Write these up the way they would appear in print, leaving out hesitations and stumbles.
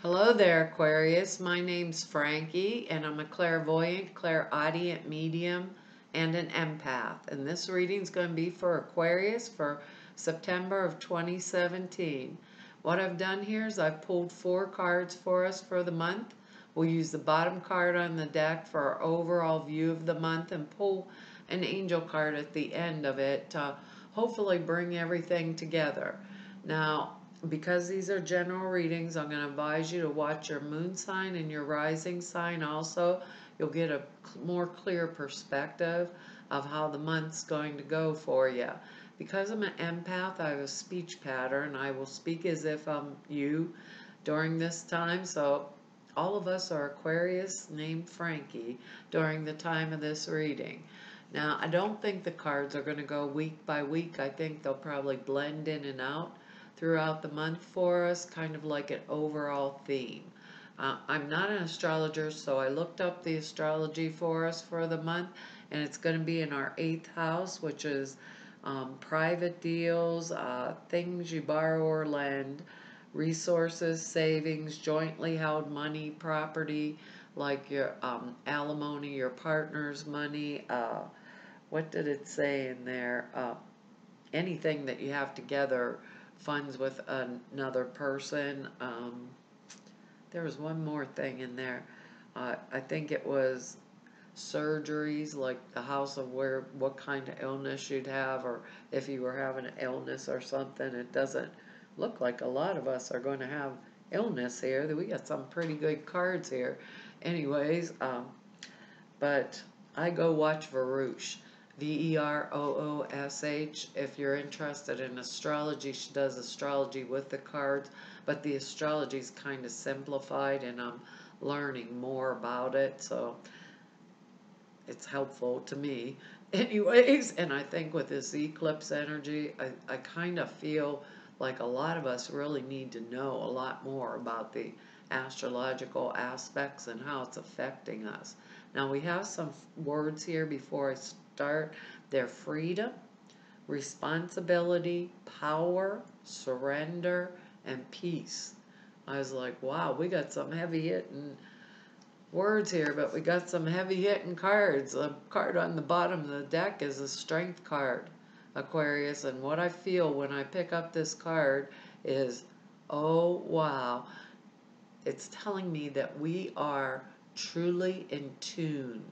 Hello there, Aquarius. My name's Frankie, and I'm a clairvoyant, clairaudient medium, and an empath. And this reading's going to be for Aquarius for September of 2017. What I've done here is I've pulled 4 cards for us for the month. We'll use the bottom card on the deck for our overall view of the month and pull an angel card at the end of it to hopefully bring everything together. Now, because these are general readings, I'm going to advise you to watch your moon sign and your rising sign also. You'll get a more clear perspective of how the month's going to go for you. Because I'm an empath, I have a speech pattern. I will speak as if I'm you during this time. So all of us are Aquarius named Frankie during the time of this reading. Now, I don't think the cards are going to go week by week. I think they'll probably blend in and out throughout the month for us, kind of like an overall theme. I'm not an astrologer, so I looked up the astrology for us for the month, and it's going to be in our 8th house, which is private deals, things you borrow or lend, resources, savings, jointly held money, property, like your alimony, your partner's money. What did it say in there? Anything that you have together, funds with another person. There was one more thing in there. I think it was surgeries, like the house of what kind of illness you'd have, or if you were having an illness or something. It doesn't look like a lot of us are going to have illness here. We got some pretty good cards here. Anyways, but I go watch Verush. Veroosh. If you're interested in astrology, she does astrology with the cards, but the astrology is kind of simplified, and I'm learning more about it, so it's helpful to me. Anyways, and I think with this eclipse energy, I kind of feel like a lot of us really need to know a lot more about the astrological aspects and how it's affecting us. Now, we have some words here before I start. They're freedom, responsibility, power, surrender, and peace. I was like, wow, we got some heavy hitting words here, but we got some heavy hitting cards. The card on the bottom of the deck is a strength card, Aquarius, and what I feel when I pick up this card is, oh wow, it's telling me that we are truly in tune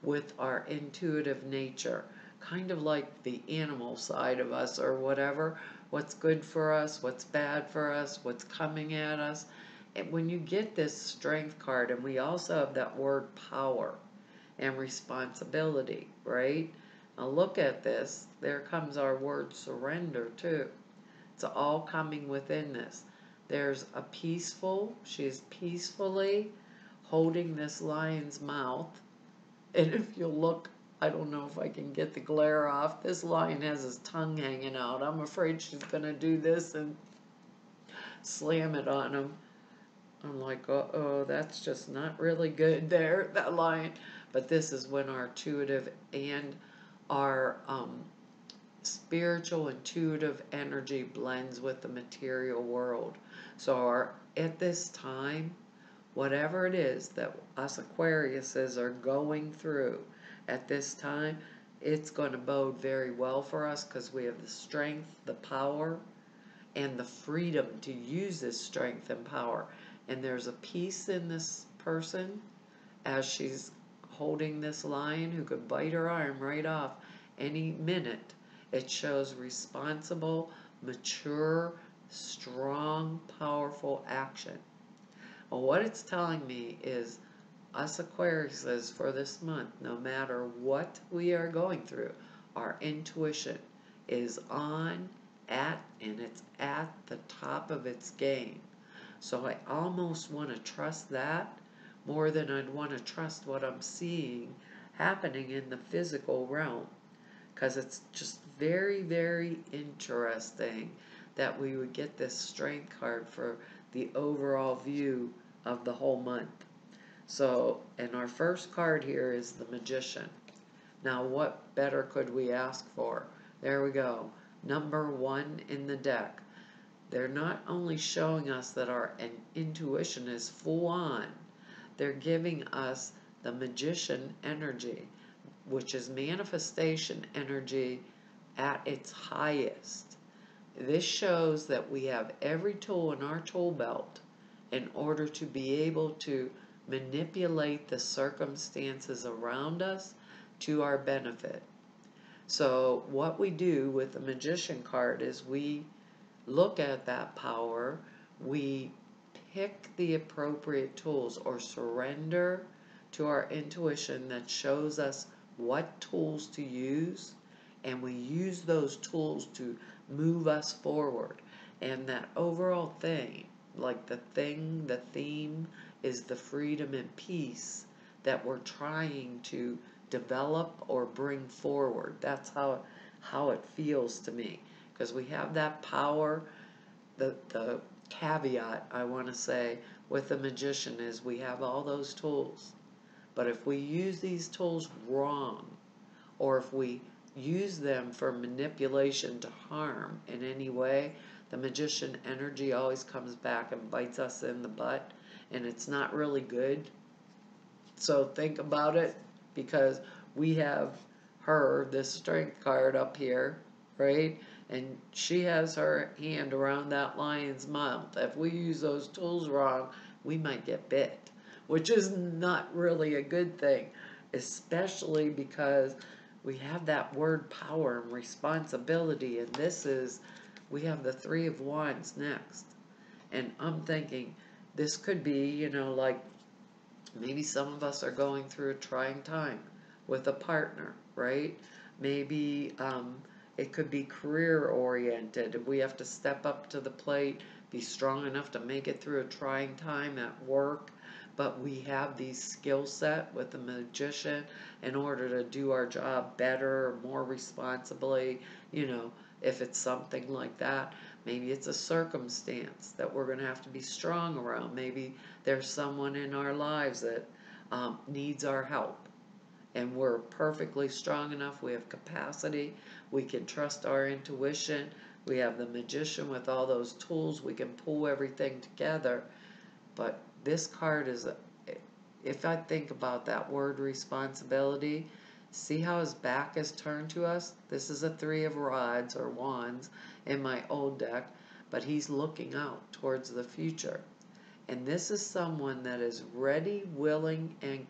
with our intuitive nature, kind of like the animal side of us or whatever, what's good for us, what's bad for us, what's coming at us. And when you get this strength card, and we also have that word power and responsibility, right? Now look at this. There comes our word surrender too. It's all coming within this. There's a peaceful, she's peacefully holding this lion's mouth. And if you look, I don't know if I can get the glare off. This lion has his tongue hanging out. I'm afraid she's going to do this and slam it on him. I'm like, uh-oh, that's just not really good there, that lion. But this is when our intuitive and our spiritual intuitive energy blends with the material world. So at this time, whatever it is that us Aquariuses are going through at this time, it's going to bode very well for us because we have the strength, the power, and the freedom to use this strength and power. And there's a peace in this person as she's holding this lion who could bite her arm right off any minute. It shows responsible, mature, strong, powerful action. Well, what it's telling me is us Aquariuses for this month, no matter what we are going through, our intuition is on, and it's at the top of its game. So I almost want to trust that more than I'd want to trust what I'm seeing happening in the physical realm. Because it's just very, very interesting that we would get this strength card for the overall view of the whole month. So, and our first card here is the Magician. Now, what better could we ask for? There we go. Number 1 in the deck. they're not only showing us that our intuition is full on, they're giving us the magician energy, which is manifestation energy at its highest. This shows that we have every tool in our tool belt in order to be able to manipulate the circumstances around us to our benefit. So what we do with the Magician card is we look at that power, we pick the appropriate tools or surrender to our intuition that shows us what tools to use, and we use those tools to move us forward. And that overall thing, like the theme is the freedom and peace that we're trying to develop or bring forward. That's how it feels to me, because we have that power. The caveat I want to say with the Magician is we have all those tools, but if we use these tools wrong, or if we use them for manipulation to harm in any way, the Magician energy always comes back and bites us in the butt, and it's not really good. So think about it, because we have her, this Strength card up here, right? And she has her hand around that lion's mouth. If we use those tools wrong, we might get bit, which is not really a good thing, especially because we have that word power and responsibility, and we have the Three of Wands next. And I'm thinking this could be, like maybe some of us are going through a trying time with a partner, right? Maybe it could be career oriented. We have to step up to the plate, be strong enough to make it through a trying time at work. But we have these skill set with the Magician in order to do our job better or more responsibly. If it's something like that, maybe it's a circumstance that we're going to have to be strong around. Maybe there's someone in our lives that needs our help, and we're perfectly strong enough. We have capacity. We can trust our intuition. We have the Magician with all those tools. We can pull everything together. But this card is, if I think about that word responsibility, see how his back is turned to us? This is a Three of Rods or Wands in my old deck, but he's looking out towards the future. And this is someone that is ready, willing, and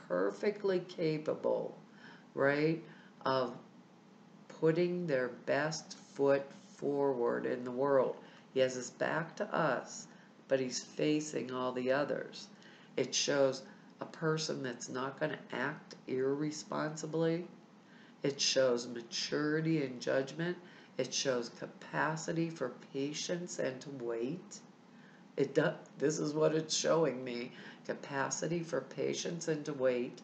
perfectly capable, right, of putting their best foot forward in the world. He has his back to us, but he's facing all the others. It shows a person that's not going to act irresponsibly. It shows maturity and judgment. It shows capacity for patience and to wait. This is what it's showing me. Capacity for patience and to wait.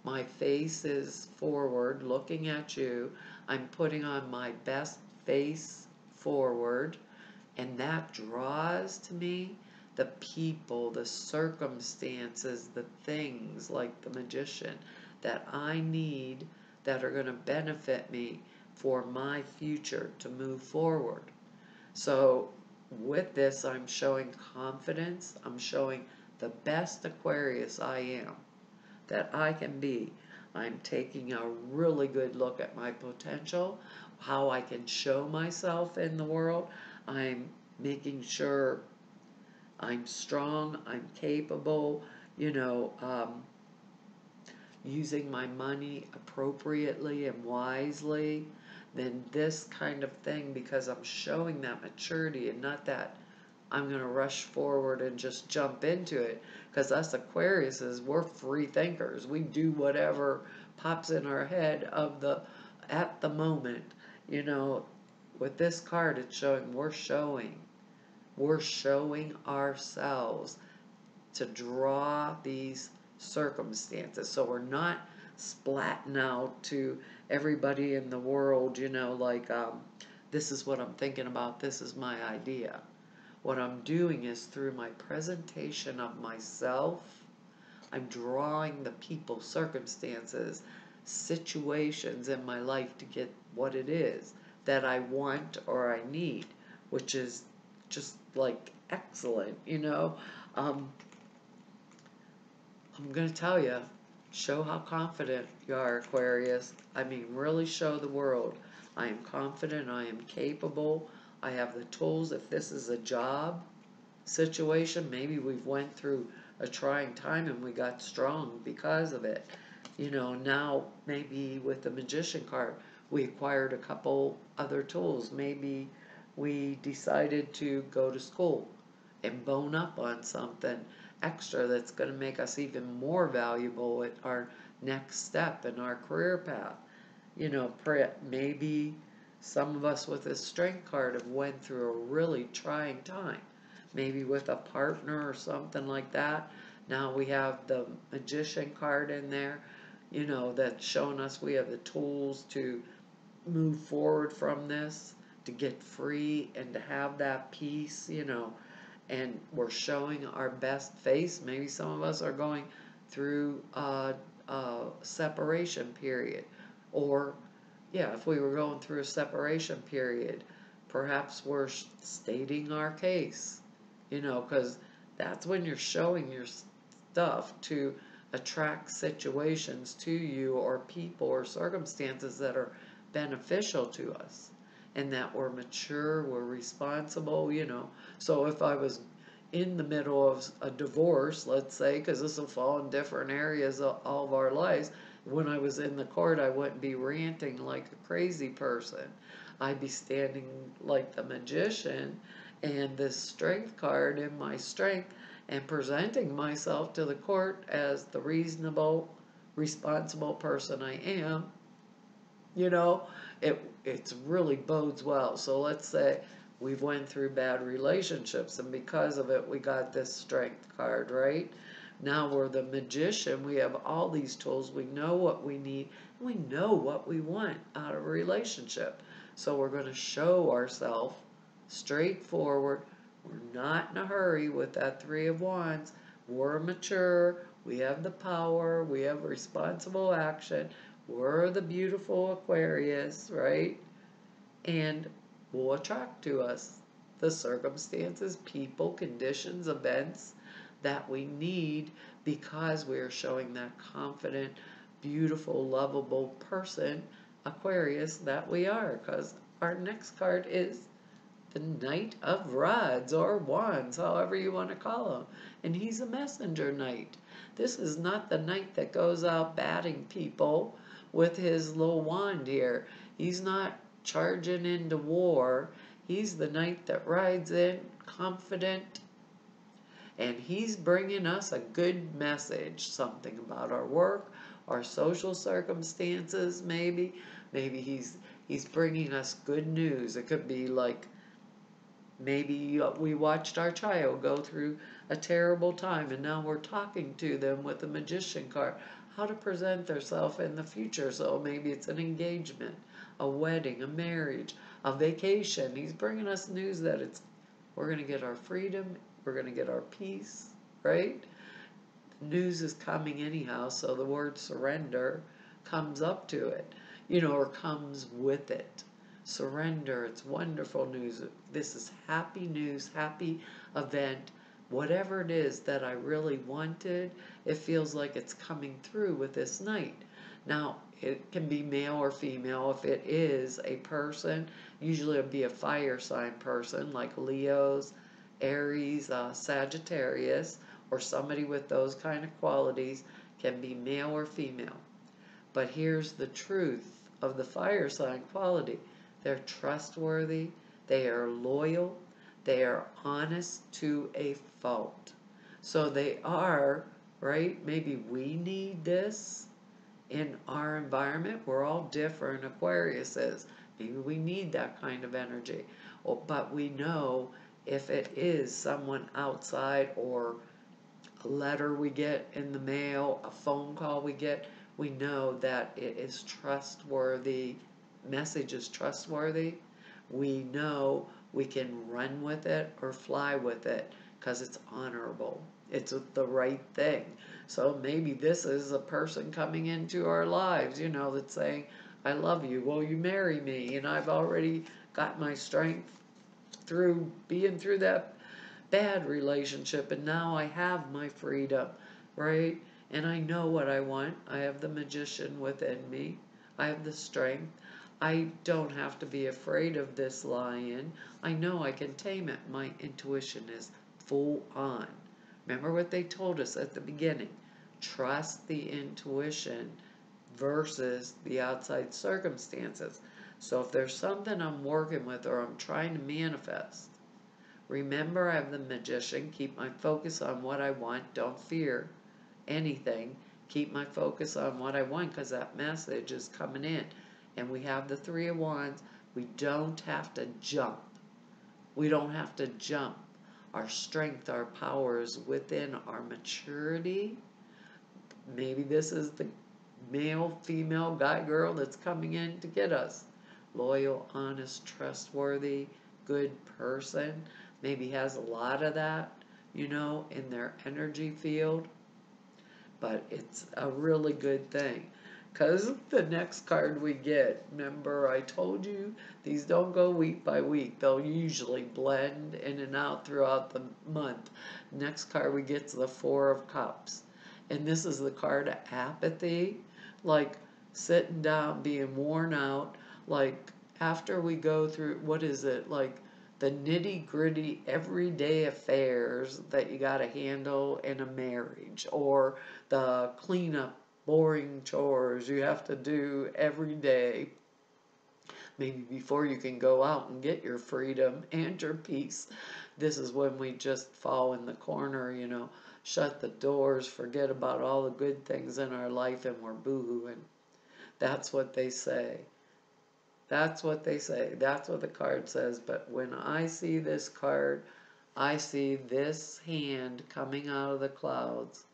My face is forward, looking at you. I'm putting on my best face forward. And that draws to me the people, the circumstances, the things like the Magician that I need that are going to benefit me for my future to move forward. So with this, I'm showing confidence. I'm showing the best Aquarius I am, that I can be. I'm taking a really good look at my potential, how I can show myself in the world. I'm making sure I'm strong, I'm capable, using my money appropriately and wisely. Then this kind of thing, because I'm showing that maturity and not that I'm going to rush forward and just jump into it. Because us Aquariuses, we're free thinkers. We do whatever pops in our head at the moment. With this card, it's showing we're showing ourselves to draw these circumstances. So we're not splatting out to everybody in the world, this is what I'm thinking about, this is my idea. What I'm doing is through my presentation of myself, I'm drawing the people, circumstances, situations in my life to get what it is that I want or I need, which is just like excellent, you know. Um, I'm gonna tell you, show how confident you are, Aquarius. I mean, really show the world. I am confident, I am capable, I have the tools. If this is a job situation, maybe we've went through a trying time and we got strong because of it. You know, now maybe with the Magician card, we acquired a couple other tools. Maybe we decided to go to school and bone up on something extra that's going to make us even more valuable at our next step in our career path. You know, maybe some of us with this strength card have went through a really trying time, maybe with a partner or something like that. Now we have the Magician card in there, you know, that's showing us we have the tools to move forward from this, to get free and to have that peace, you know, and we're showing our best face. Maybe some of us are going through a separation period, or yeah, if we were going through a separation period, perhaps we're stating our case, you know, because that's when you're showing your stuff to attract situations to you or people or circumstances that are beneficial to us, and that we're mature, we're responsible, you know. So if I was in the middle of a divorce, let's say, because this will fall in different areas of all of our lives, when I was in the court, I wouldn't be ranting like a crazy person. I'd be standing like the Magician and this strength card in my strength and presenting myself to the court as the reasonable, responsible person I am. You know, it's really bodes well. So let's say we've went through bad relationships, and because of it we got this strength card, right? Now we're the Magician. We have all these tools. We know what we need, and we know what we want out of a relationship. So we're going to show ourselves straightforward. We're not in a hurry with that Three of Wands. We're mature. We have the power. We have responsible action. We're the beautiful Aquarius, right? And will attract to us the circumstances, people, conditions, events that we need, because we are showing that confident, beautiful, lovable person, Aquarius, that we are. Because our next card is the Knight of Rods or Wands, however you want to call him. And he's a messenger knight. This is not the knight that goes out batting people with his little wand here. He's not charging into war. He's the knight that rides in confident, and he's bringing us a good message, something about our work, our social circumstances, maybe he's bringing us good news. It could be like, maybe we watched our child go through a terrible time and now we're talking to them with the Magician card how to present themselves in the future. So maybe it's an engagement, a wedding, a marriage, a vacation. He's bringing us news that we're going to get our freedom, we're going to get our peace, right? News is coming anyhow, so the word surrender comes up to it, you know, or comes with it. Surrender, it's wonderful news. This is happy news, happy event. Whatever it is that I really wanted, it feels like it's coming through with this knight. Now, it can be male or female. If it is a person, usually it'll be a fire sign person, like Leos, Aries, Sagittarius, or somebody with those kind of qualities. Can be male or female. But here's the truth of the fire sign quality. They're trustworthy, they are loyal, they are honest to a fault. So they are, right? Maybe we need this in our environment. We're all different, Aquarius is. Maybe we need that kind of energy. But we know if it is someone outside, or a letter we get in the mail, a phone call we get, we know that it is trustworthy. Message is trustworthy. We know we can run with it or fly with it because it's honorable. It's the right thing. So maybe this is a person coming into our lives, you know, that's saying, I love you. Will you marry me? And I've already got my strength through being through that bad relationship, and now I have my freedom, right? And I know what I want. I have the magician within me. I have the strength. I don't have to be afraid of this lion. I know I can tame it. My intuition is full on. Remember what they told us at the beginning. Trust the intuition versus the outside circumstances. So if there's something I'm working with or I'm trying to manifest, remember I have the magician. Keep my focus on what I want. Don't fear anything. Keep my focus on what I want because that message is coming in. And we have the Three of Wands. We don't have to jump. We don't have to jump. Our strength, our power is within our maturity. Maybe this is the male, female, guy, girl that's coming in to get us. Loyal, honest, trustworthy, good person. Maybe has a lot of that, in their energy field. But it's a really good thing. Because the next card we get, remember I told you, these don't go week by week. They'll usually blend in and out throughout the month. Next card we get is the Four of Cups. And this is the card of apathy, like sitting down, being worn out, like after we go through, what is it, like the nitty-gritty everyday affairs that you got to handle in a marriage, or the cleanup, boring chores you have to do every day, maybe before you can go out and get your freedom and your peace. This is when we just fall in the corner, shut the doors, forget about all the good things in our life, and we're boo-hooing. That's what they say. That's what they say. That's what the card says. But when I see this card, I see this hand coming out of the clouds,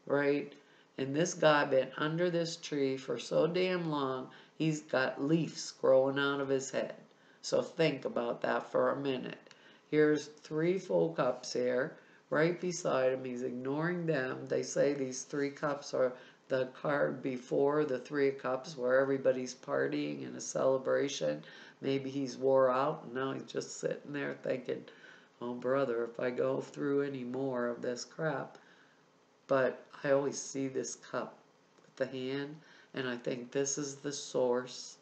right? And this guy been under this tree for so damn long, he's got leaves growing out of his head. So think about that for a minute. Here's 3 full cups here, right beside him. He's ignoring them. They say these 3 cups are the card before the 3 of Cups, where everybody's partying in a celebration. Maybe he's wore out and now he's just sitting there thinking, oh brother, if I go through any more of this crap. But I always see this cup with the hand, and I think this is the source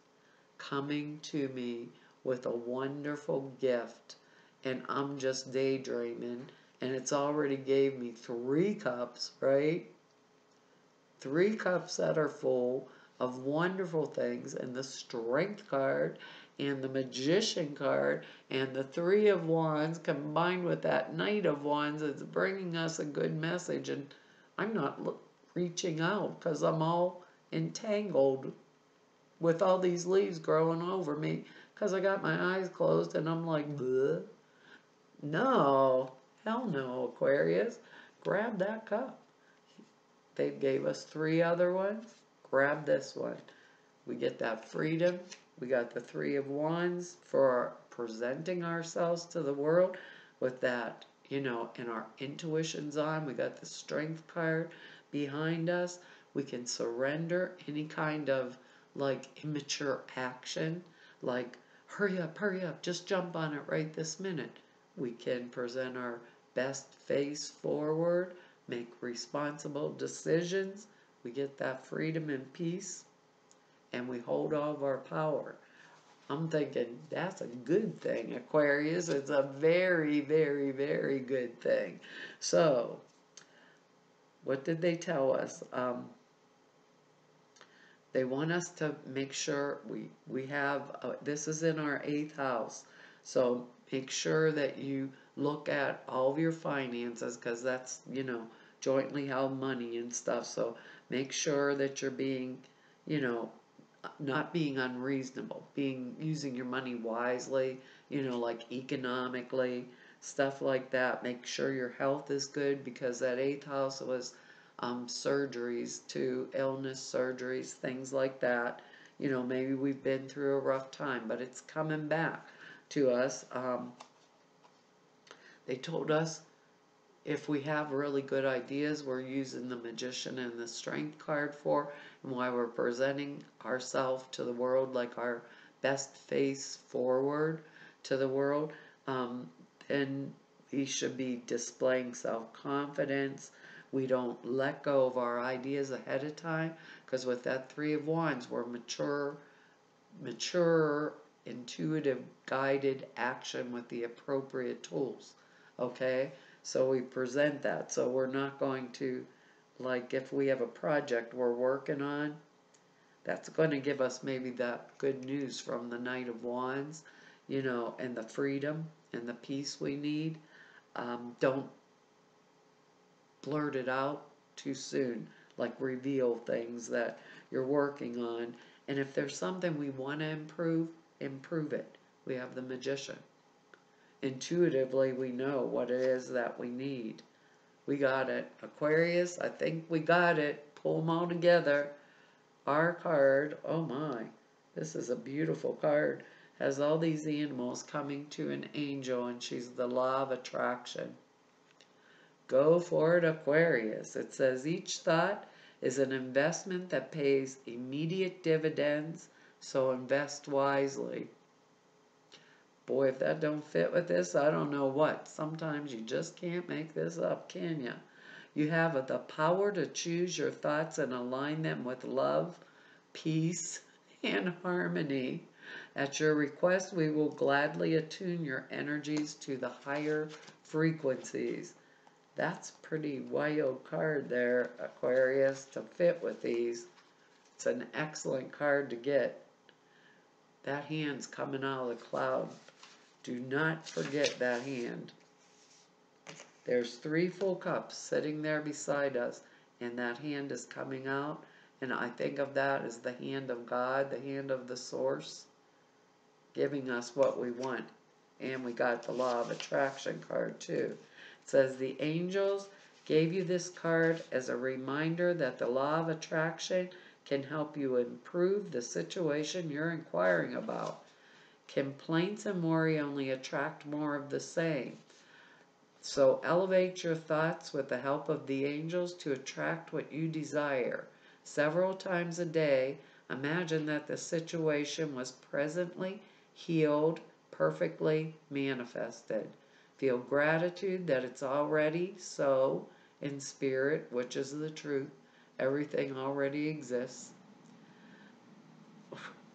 coming to me with a wonderful gift, and I'm just daydreaming, and it's already gave me 3 cups, right? 3 cups that are full of wonderful things, and the Strength card and the Magician card and the 3 of Wands combined with that Knight of Wands is bringing us a good message. And I'm not reaching out because I'm all entangled with all these leaves growing over me because I got my eyes closed and I'm like, bleh. No, hell no, Aquarius. Grab that cup. They gave us 3 other ones. Grab this one. We get that freedom. We got the 3 of Wands for presenting ourselves to the world with that, and our intuition's on. We got the Strength card behind us. We can surrender any kind of immature action, like hurry up, just jump on it right this minute. We can present our best face forward, make responsible decisions. We get that freedom and peace, and we hold all of our power. I'm thinking that's a good thing, Aquarius. It's a very, very, very good thing. So, what did they tell us? They want us to make sure we have, this is in our 8th house. So, make sure that you look at all of your finances, because that's, jointly held money and stuff. So, make sure that you're being, not being unreasonable, using your money wisely, like economically, stuff like that. Make sure your health is good, because that 8th house was surgeries too, illness surgeries, things like that. Maybe we've been through a rough time, but it's coming back to us. They told us if we have really good ideas, we're using the Magician and the Strength card for, and why we're presenting ourselves to the world like our best face forward to the world. um, then we should be displaying self-confidence. We don't let go of our ideas ahead of time, because with that Three of Wands, we're mature, intuitive, guided action with the appropriate tools. Okay? So we present that. So we're not going to, like, if we have a project we're working on, that's going to give us maybe that good news from the Knight of Wands, and the freedom and the peace we need. Don't blurt it out too soon, like reveal things that you're working on. And if there's something we want to improve it. We have the Magician. Intuitively, we know what it is that we need. We got it. Aquarius, I think we got it. Pull them all together. Our card, oh my, this is a beautiful card. Has all these animals coming to an angel, and she's the law of attraction. Go for it, Aquarius. It says each thought is an investment that pays immediate dividends, so invest wisely. Boy, if that don't fit with this, I don't know what. Sometimes you just can't make this up, can you? You have the power to choose your thoughts and align them with love, peace, and harmony. At your request, we will gladly attune your energies to the higher frequencies. That's a pretty wild card there, Aquarius, to fit with these. It's an excellent card to get. That hand's coming out of the cloud. Do not forget that hand. There's 3 full cups sitting there beside us, and that hand is coming out. And I think of that as the hand of God, the hand of the source, giving us what we want. And we got the law of attraction card too. It says the angels gave you this card as a reminder that the law of attraction can help you improve the situation you're inquiring about. Complaints and worry only attract more of the same. So elevate your thoughts with the help of the angels to attract what you desire. Several times a day, imagine that the situation was presently healed, perfectly manifested. Feel gratitude that it's already so in spirit, which is the truth. Everything already exists,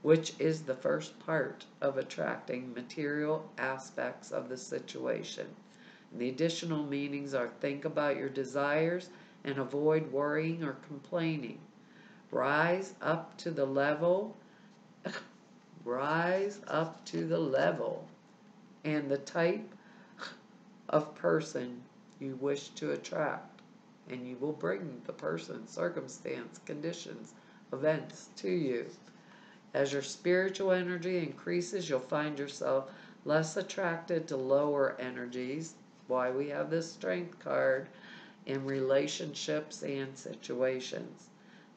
which is the first part of attracting material aspects of the situation. And the additional meanings are think about your desires and avoid worrying or complaining. Rise up to the level, rise up to the level and the type of person you wish to attract. And you will bring the person, circumstance, conditions, events to you. As your spiritual energy increases, you'll find yourself less attracted to lower energies. Why we have this Strength card in relationships and situations.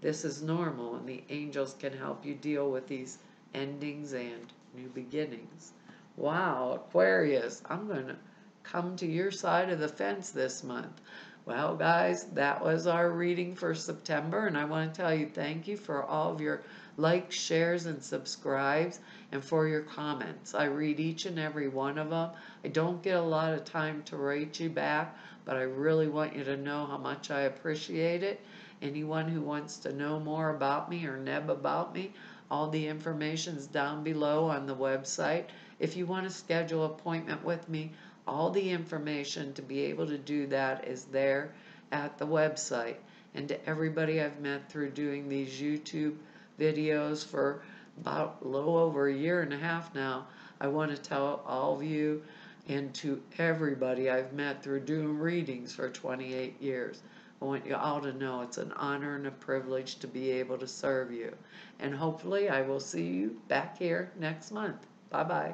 This is normal, and the angels can help you deal with these endings and new beginnings. Wow, Aquarius, I'm going to come to your side of the fence this month. Well, guys, that was our reading for September, and I want to tell you thank you for all of your likes, shares, and subscribes, and for your comments. I read each and every one of them. I don't get a lot of time to write you back, but I really want you to know how much I appreciate it. Anyone who wants to know more about me or neb about me, all the information's down below on the website. If you want to schedule an appointment with me, all the information to be able to do that is there at the website. And to everybody I've met through doing these YouTube videos for about a little over a year and a half now, I want to tell all of you and to everybody I've met through doing readings for 28 years, I want you all to know it's an honor and a privilege to be able to serve you. And hopefully I will see you back here next month. Bye-bye.